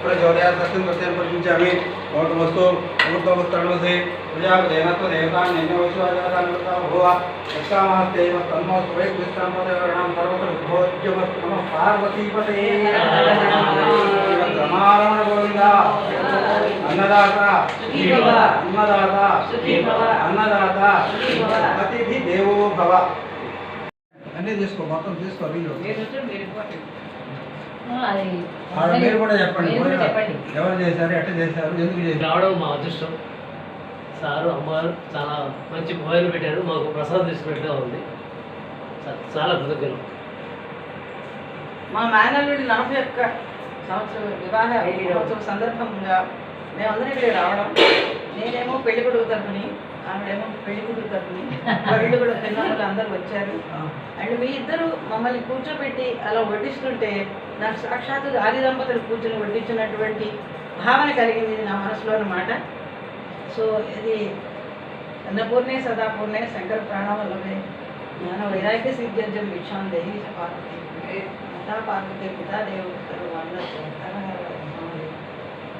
प्रचोदयात् सत्यं सत्यं प्रपञ्चामि भवतमस्तु अमृतमस्तरणोसे प्रजापतेनत्व देवतान्यन्यवैश्वाजातान्वृता भुव यस्कामहस्ते तन्मस्तु वै विश्रामपदेवर्णां सर्वत्र भोज्यमस्तु नमः पार्वतीपते रमारमण गोविन्द अन्नदाता अन्नदाता अन्नदाता अतिथि देवो भव అన్నీ తీసుకో మొత్తం తీసుకో వీళ్ళు మీరు కూడా చెప్పండి ఎవరు చేశారు ఎట్లా చేశారు ఎందుకు చేశారు రావడం మా అదృష్టం. సారు అమ్మగారు చాలా మంచి భోజనం పెట్టారు, మాకు ప్రసాదం తీసుకున్నట్టుగా ఉంది. చాలా కృతజ్ఞతలు. మా మేనల్లుడి 41 సంవత్సరం వివాహ మహోత్సవం సందర్భంగా మేమందరం ఇక్కడికి రావడం, నేనేమో పెళ్లి కొడుకు తరపుని, ఆవిడేమో పెళ్లి కూతురు తరపుని, పెళ్లి కూడా పిల్లలు అందరూ వచ్చారు. అండ్ మీ ఇద్దరు మమ్మల్ని కూర్చోబెట్టి అలా వడ్డిస్తుంటే నాకు సాక్షాత్తు ఆది దంపతులు కూర్చొని వడ్డించినటువంటి భావన కలిగింది నా మనసులో అన్నమాట. సో ఇది అన్నపూర్ణే సదాపూర్ణే శంకర ప్రాణవల్లభే జ్ఞాన వైరాగ్య సిద్ధ్యర్జం భిక్షాం దేహి పార్వతి మాతా పార్వతి పితా దేవతలు అందరూ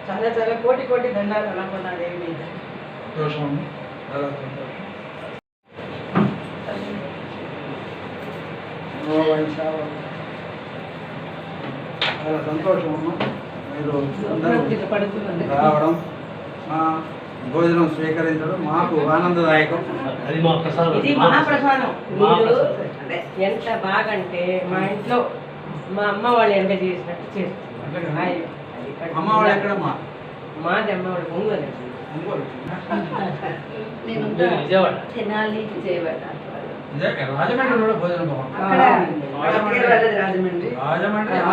చాలా చాలా కోటి కోటి దండాలు అనుకున్నా దేవి మీద. చాలా సంతోషం మీరు రావడం, భోజనం స్వీకరించడం మాకు ఆనందదాయకం. అది మా ప్రసాదం, ఇది మహాప్రసాదం. ఎంత బాగంటే మా ఇంట్లో మా అమ్మ వాళ్ళు ఎంత చేసినట్టు చేస్తారు. అమ్మ వాళ్ళు ఎక్కడమ్మా? మాది అమ్మ వాళ్ళు ఒంగోలు. విజయవాడ తినాలి విజయవాడ రాజమండ్రి కూడా భోజనం రాజమండ్రి రాజమండ్రి